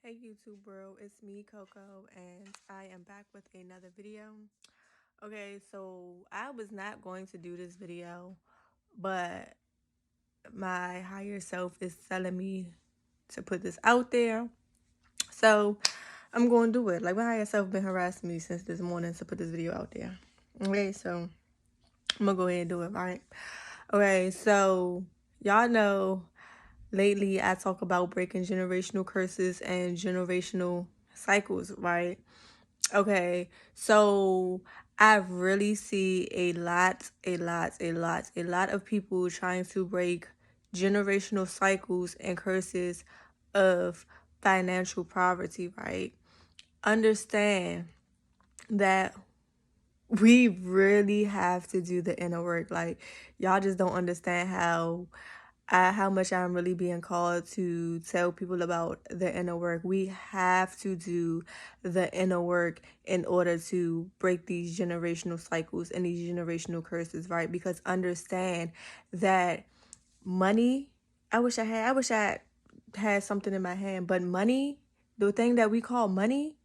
Hey YouTube bro, it's me Coco and I am back with another video. Okay, so I was not going to do this video, but my higher self is telling me to put this out there. So I'm going to do it. Like, my higher self been harassing me since this morning to put this video out there. Okay, so I'm gonna go ahead and do it, right? Okay, so y'all know lately I talk about breaking generational curses and generational cycles, right? Okay, so I really see a lot of people trying to break generational cycles and curses of financial poverty, right? Understand that we really have to do the inner work. Like, y'all just don't understand how much I'm really being called to tell people about the inner work. We have to do the inner work in order to break these generational cycles and these generational curses, right? Because understand that money, I wish I had something in my hand, but money, the thing that we call money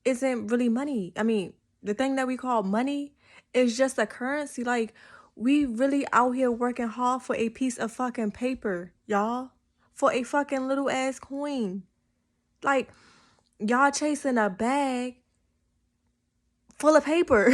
isn't really money. I mean, the thing that we call money is just a currency. Like, we really out here working hard for a piece of fucking paper, y'all. For a fucking little ass coin. Like, y'all chasing a bag full of paper.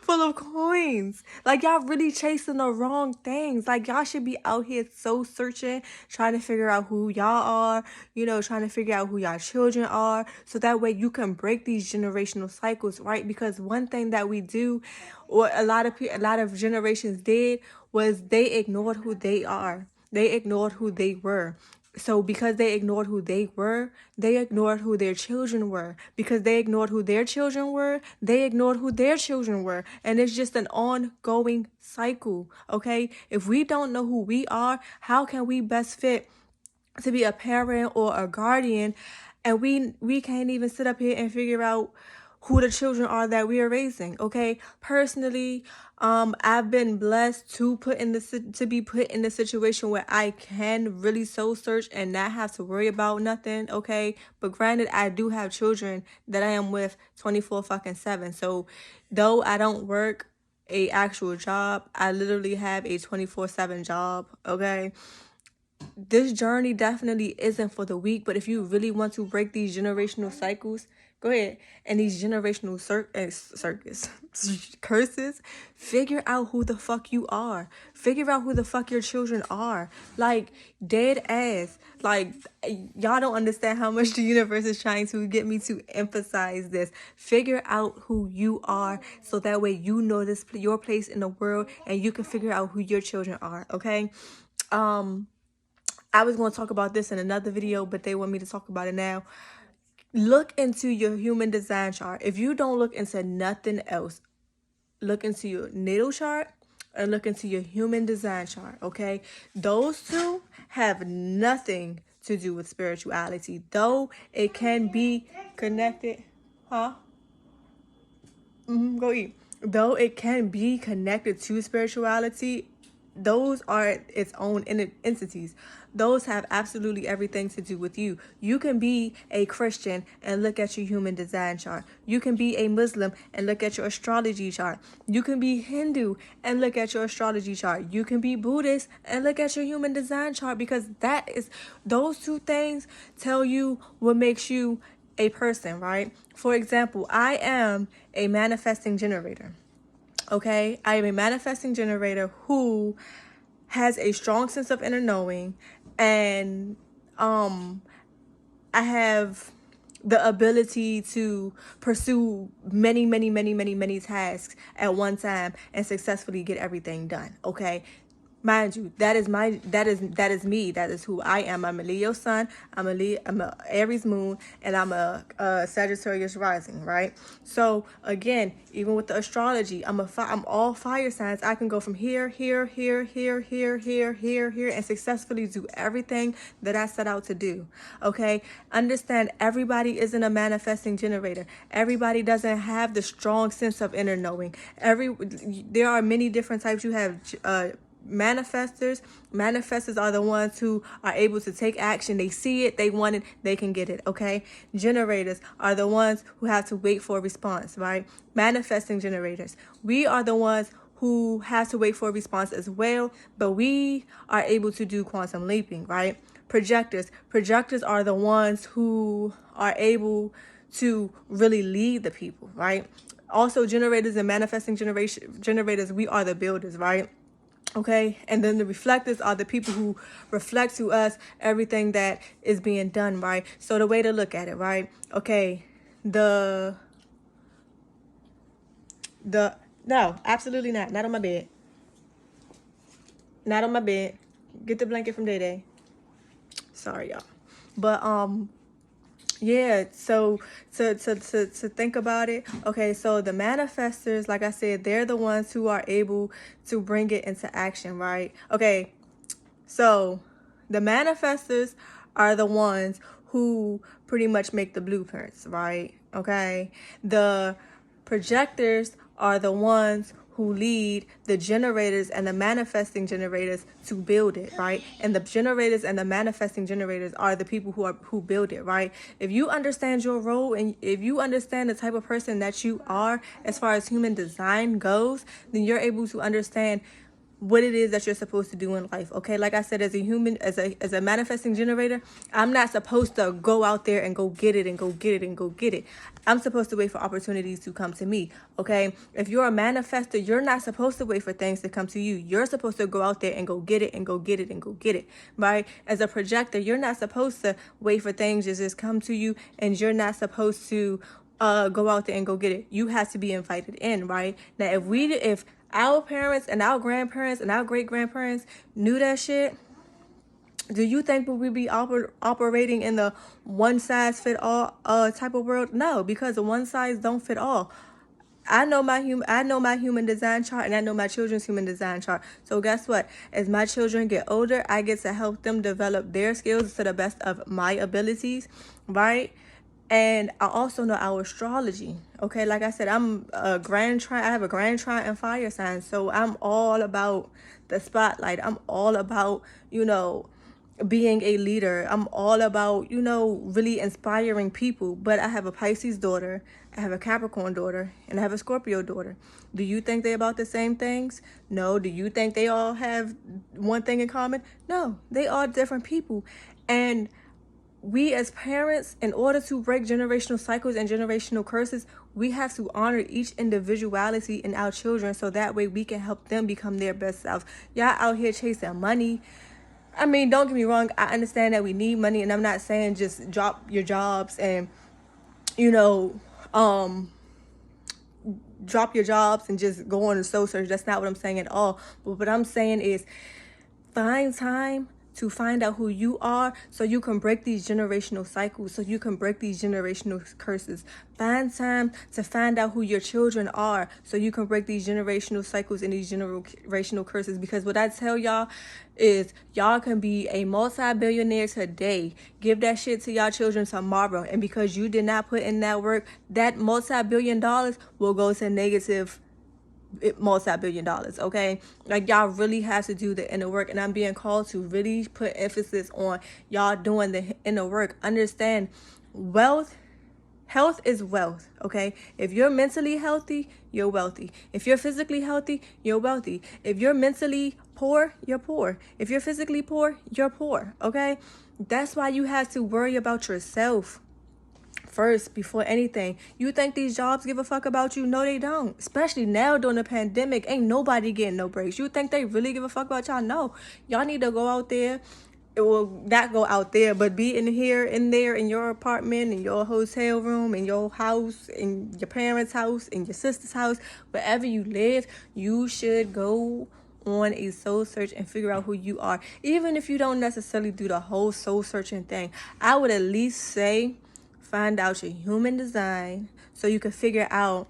Full of coins. Like, y'all really chasing the wrong things. Like, y'all should be out here so searching, trying to figure out who y'all are, trying to figure out who y'all children are, so that way you can break these generational cycles, right? Because one thing that we do, or a lot of generations did, was they ignored who they are. They ignored who they were. So because they ignored who they were, they ignored who their children were. Because they ignored who their children were, they ignored who their children were. And it's just an ongoing cycle, okay? If we don't know who we are, how can we best fit to be a parent or a guardian? And we can't even sit up here and figure out who the children are that we are raising, okay? Personally, I've been blessed to be put in the situation where I can really soul search and not have to worry about nothing, okay? But granted, I do have children that I am with 24/7. So though I don't work a actual job, I literally have a 24/7 job, okay? This journey definitely isn't for the weak, but if you really want to break these generational cycles, go ahead. And these generational curses, figure out who the fuck you are. Figure out who the fuck your children are. Like, dead ass. Like, y'all don't understand how much the universe is trying to get me to emphasize this. Figure out who you are, so that way you know your place in the world, and you can figure out who your children are, okay? I was going to talk about this in another video, but they want me to talk about it now. Look into your human design chart. If you don't look into nothing else, look into your natal chart and look into your human design chart, okay? Those two have nothing to do with spirituality, though it can be connected. Huh? Go eat. Though it can be connected to spirituality, those are its own entities. Those have absolutely everything to do with you. You can be a Christian and look at your human design chart. You can be a Muslim and look at your astrology chart. You can be Hindu and look at your astrology chart. You can be Buddhist and look at your human design chart, because those two things tell you what makes you a person, right? For example, I am a manifesting generator. Okay, I am a manifesting generator who has a strong sense of inner knowing, and I have the ability to pursue many tasks at one time and successfully get everything done. Okay, mind you, that is me. That is who I am. I'm a Leo sun. I'm a Aries moon, and I'm a Sagittarius rising. Right. So again, even with the astrology, I'm all fire signs. I can go from here, and successfully do everything that I set out to do. Okay. Understand, everybody isn't a manifesting generator. Everybody doesn't have the strong sense of inner knowing. There are many different types. You have Manifestors are the ones who are able to take action. They see it, they want it, they can get it, okay? Generators are the ones who have to wait for a response, right? Manifesting generators. We are the ones who have to wait for a response as well, but we are able to do quantum leaping, right? Projectors are the ones who are able to really lead the people, right? Also, generators and manifesting generators, we are the builders, right? Okay, and then the reflectors are the people who reflect to us everything that is being done, right? So the way to look at it, right? Okay, no, absolutely not on my bed, not on my bed. Get the blanket from Day Day. Sorry, y'all, but yeah, so to think about it, okay, so the manifestors, like I said, they're the ones who are able to bring it into action, right? Okay, so the manifestors are the ones who pretty much make the blueprints, right? Okay, the projectors are the ones who lead the generators and the manifesting generators to build it, right? And the generators and the manifesting generators are the people who build it, right? If you understand your role and if you understand the type of person that you are as far as human design goes, then you're able to understand what it is that you're supposed to do in life. Okay, like I said, as a human, as a manifesting generator, I'm not supposed to go out there and go get it and go get it and go get it. I'm supposed to wait for opportunities to come to me. Okay, if you're a manifester, you're not supposed to wait for things to come to you. You're supposed to go out there and go get it and go get it and go get it, right? As a projector, you're not supposed to wait for things to just come to you, and you're not supposed to go out there and go get it. You have to be invited in, right? Now, if our parents and our grandparents and our great grandparents knew that shit, do you think we'd be operating in the one size fit all type of world? No, because the one size don't fit all. I know my human design chart, and I know my children's human design chart. So guess what? As my children get older, I get to help them develop their skills to the best of my abilities, right? And I also know our astrology. Okay, like I said, I'm a I have a grand trine and fire sign. So I'm all about the spotlight. I'm all about, being a leader. I'm all about, really inspiring people. But I have a Pisces daughter, I have a Capricorn daughter, and I have a Scorpio daughter. Do you think they're about the same things? No. Do you think they all have one thing in common? No, they are different people. And we as parents, in order to break generational cycles and generational curses, we have to honor each individuality in our children, so that way we can help them become their best self. Y'all out here chasing money. I mean, don't get me wrong, I understand that we need money, and I'm not saying just drop your jobs and drop your jobs and just go on a soul search. That's not what I'm saying at all. But what I'm saying is find time to find out who you are, so you can break these generational cycles, so you can break these generational curses. Find time to find out who your children are, so you can break these generational cycles and these generational curses. Because what I tell y'all is, y'all can be a multi-billionaire today. Give that shit to y'all children tomorrow, and because you did not put in that work, that multi-billion dollars will go to negative multi-billion dollars. Okay, like y'all really have to do the inner work, and I'm being called to really put emphasis on y'all doing the inner work. Understand, health is wealth. Okay, if you're mentally healthy, you're wealthy. If you're physically healthy, you're wealthy. If you're mentally poor, you're poor. If you're physically poor, you're poor. Okay, that's why you have to worry about yourself first before anything. You think these jobs give a fuck about you? No, they don't. Especially now during the pandemic, ain't nobody getting no breaks. You think they really give a fuck about y'all? No. Y'all need to go out there. It will not go out there, but be in there, in your apartment, in your hotel room, in your house, in your parents' house, in your sister's house, wherever you live. You should go on a soul search and figure out who you are. Even if you don't necessarily do the whole soul searching thing, I would at least say find out your human design so you can figure out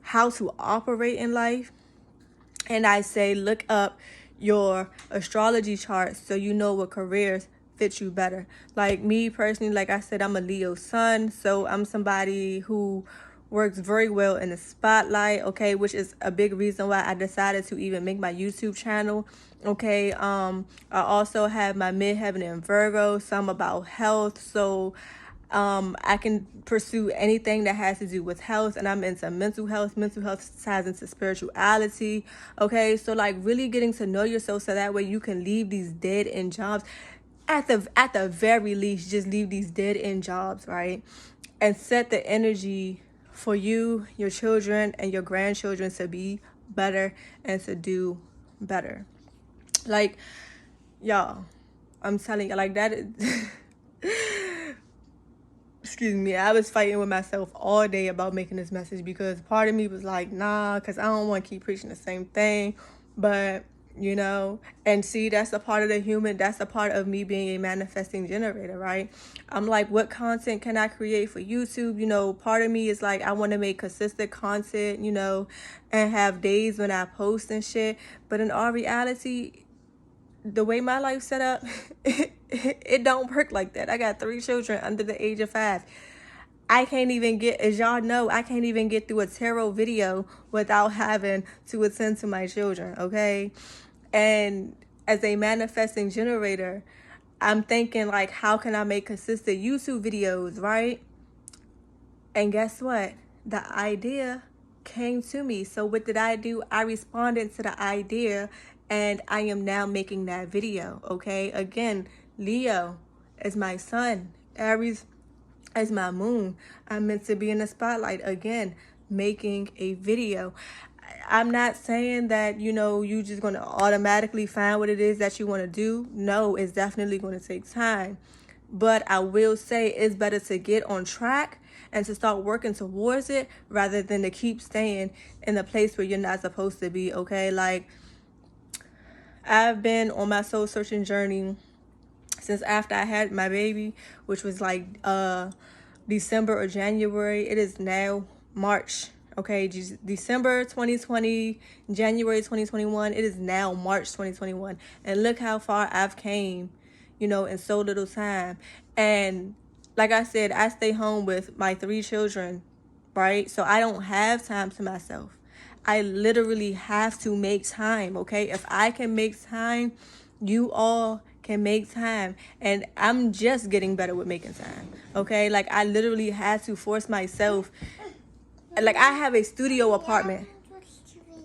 how to operate in life. And I say look up your astrology chart so you know what careers fit you better. Like me personally, like I said, I'm a Leo sun, so I'm somebody who works very well in the spotlight, okay, which is a big reason why I decided to even make my YouTube channel. Okay, I also have my midheaven in Virgo, some about health, so I can pursue anything that has to do with health, and I'm into mental health. Mental health ties into spirituality. Okay, so like really getting to know yourself so that way you can leave these dead end jobs. At the very least, just leave these dead end jobs, right? And set the energy for you, your children, and your grandchildren to be better and to do better. Like, y'all, I'm telling you, like that is excuse me, I was fighting with myself all day about making this message because part of me was like, nah, because I don't want to keep preaching the same thing. But, you know, and see, that's a part of the human, that's a part of me being a manifesting generator, right? I'm like, what content can I create for YouTube? You know, part of me is like, I want to make consistent content, you know, and have days when I post and shit. But in all reality, the way my life's set up, it don't work like that. I got 3 children under the age of 5. I can't even get, as y'all know, I can't even get through a tarot video without having to attend to my children, okay? And as a manifesting generator, I'm thinking like, how can I make consistent YouTube videos, right? And guess what? The idea came to me. So what did I do? I responded to the idea, and I am now making that video, okay? Again, Leo is my sun. Aries is my moon. I'm meant to be in the spotlight. Again, making a video. I'm not saying that, you know, you just going to automatically find what it is that you want to do. No, it's definitely going to take time. But I will say it's better to get on track and to start working towards it rather than to keep staying in the place where you're not supposed to be, okay? Like, I've been on my soul searching journey since after I had my baby, which was like December or January. It is now March, okay? December 2020, January 2021. It is now March 2021. And look how far I've came, you know, in so little time. And like I said, I stay home with my 3 children, right? So I don't have time to myself. I literally have to make time, okay? If I can make time, you all can make time. And I'm just getting better with making time, okay? Like, I literally had to force myself. Like, I have a studio apartment.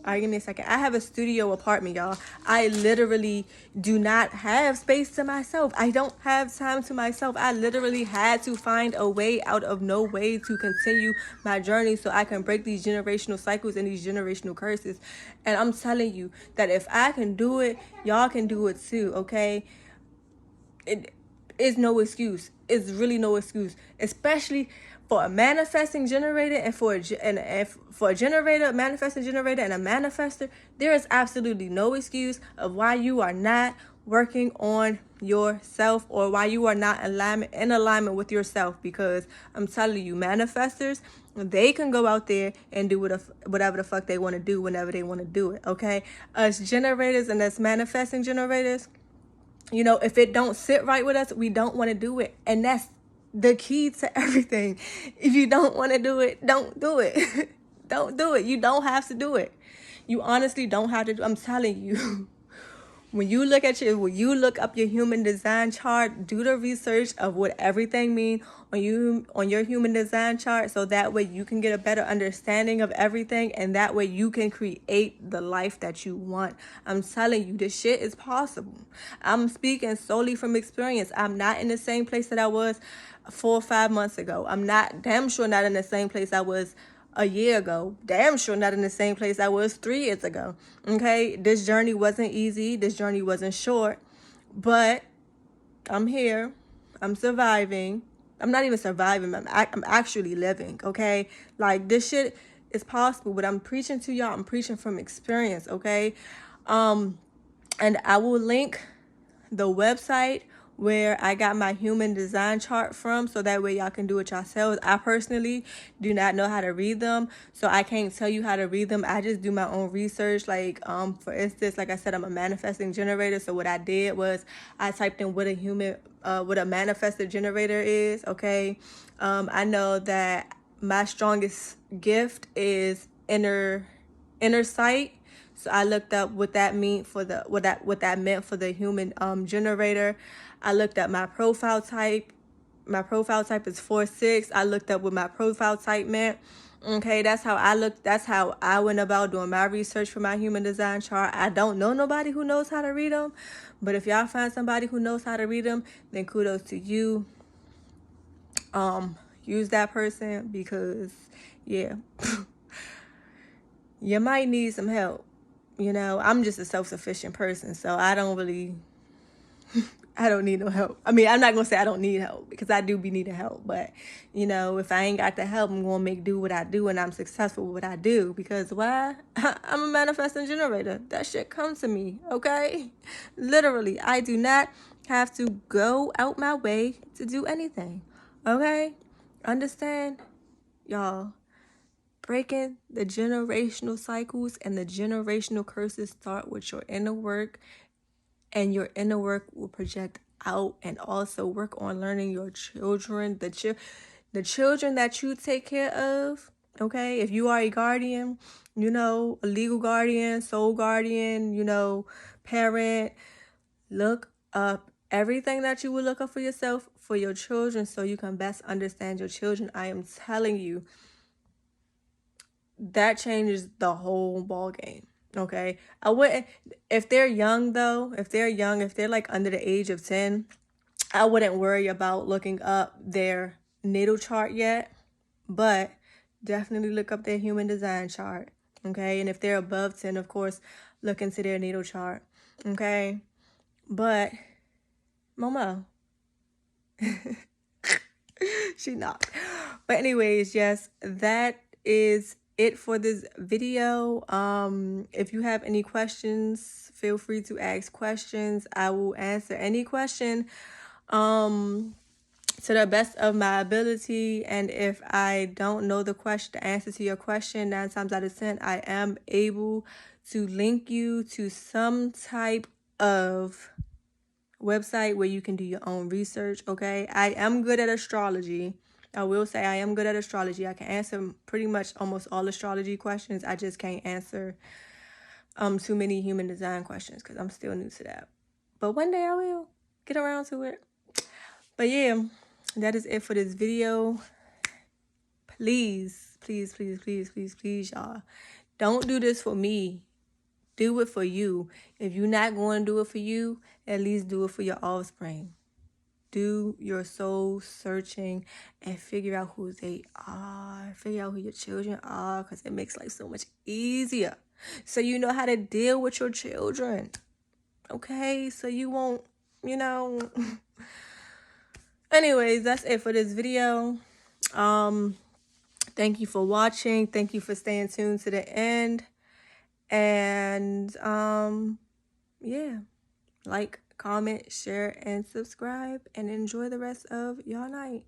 All right, give me a second. I have a studio apartment, y'all. I literally do not have space to myself. I don't have time to myself. I literally had to find a way out of no way to continue my journey so I can break these generational cycles and these generational curses. And I'm telling you that if I can do it, y'all can do it too, okay? It is no excuse. It's really no excuse, especially for a manifesting generator and for a generator, a manifesting generator, and a manifester. There is absolutely no excuse of why you are not working on yourself or why you are not in alignment with yourself. Because I'm telling you, manifestors, they can go out there and do whatever the fuck they want to do whenever they want to do it. Okay, us generators and us manifesting generators, you know, if it don't sit right with us, we don't want to do it. And that's the key to everything. If you don't want to do it, don't do it. Don't do it. You don't have to do it. You honestly don't have to do. I'm telling you. When you look up your human design chart, do the research of what everything means on your human design chart, so that way you can get a better understanding of everything, and that way you can create the life that you want. I'm telling you, this shit is possible. I'm speaking solely from experience. I'm not in the same place that I was 4 or 5 months ago. I'm damn sure not in the same place I was a year ago. Damn sure not in the same place I was 3 years ago. Okay, this journey wasn't easy. This journey wasn't short, but I'm here. I'm surviving. I'm not even surviving. I'm actually living. Okay, like, this shit is possible. But I'm preaching to y'all. I'm preaching from experience. Okay, and I will link the website where I got my human design chart from, so that way y'all can do it yourselves. I personally do not know how to read them, so I can't tell you how to read them. I just do my own research. Like, for instance, like I said, I'm a manifesting generator, so what I did was I typed in what a manifested generator is. Okay, I know that my strongest gift is inner sight. So I looked up what that meant for the what that meant for the human generator. I looked up my profile type. My profile type is 4-6. I looked up what my profile type meant. Okay, that's how I went about doing my research for my human design chart. I don't know nobody who knows how to read them, but if y'all find somebody who knows how to read them, then kudos to you. Use that person, because yeah, you might need some help. I'm just a self-sufficient person, so I don't need no help. I mean, I'm not going to say I don't need help, because I do be needing help. But, if I ain't got the help, I'm going to make do what I do, and I'm successful with what I do. Because why? I'm a manifesting generator. That shit comes to me, okay? Literally, I do not have to go out my way to do anything, okay? Understand? Y'all, breaking the generational cycles and the generational curses start with your inner work. And your inner work will project out, and also work on learning your children, the children that you take care of. Okay, if you are a guardian, a legal guardian, soul guardian, parent, look up everything that you would look up for yourself, for your children, so you can best understand your children. I am telling you, that changes the whole ball game. Okay, I wouldn't, if they're young though, if they're like under the age of 10, I wouldn't worry about looking up their natal chart yet, but definitely look up their human design chart. Okay, and if they're above 10, of course, look into their natal chart. Okay, but Momo, she knocked. But anyways, yes, that is it for this video. If you have any questions, feel free to ask questions. I will answer any question to the best of my ability. And if I don't know the answer to your question, 9 times out of 10, I am able to link you to some type of website where you can do your own research. Okay, I am good at astrology. I will say I am good at astrology. I can answer pretty much almost all astrology questions. I just can't answer too many human design questions, because I'm still new to that. But one day I will get around to it. But yeah, that is it for this video. Please, please, please, please, please, please, y'all, don't do this for me. Do it for you. If you're not going to do it for you, at least do it for your offspring. Do your soul searching and figure out who they are. Figure out who your children are, because it makes life so much easier. So you know how to deal with your children. Okay? So you won't, Anyways, that's it for this video. Thank you for watching. Thank you for staying tuned to the end. And yeah, like, comment, share, and subscribe, and enjoy the rest of your night.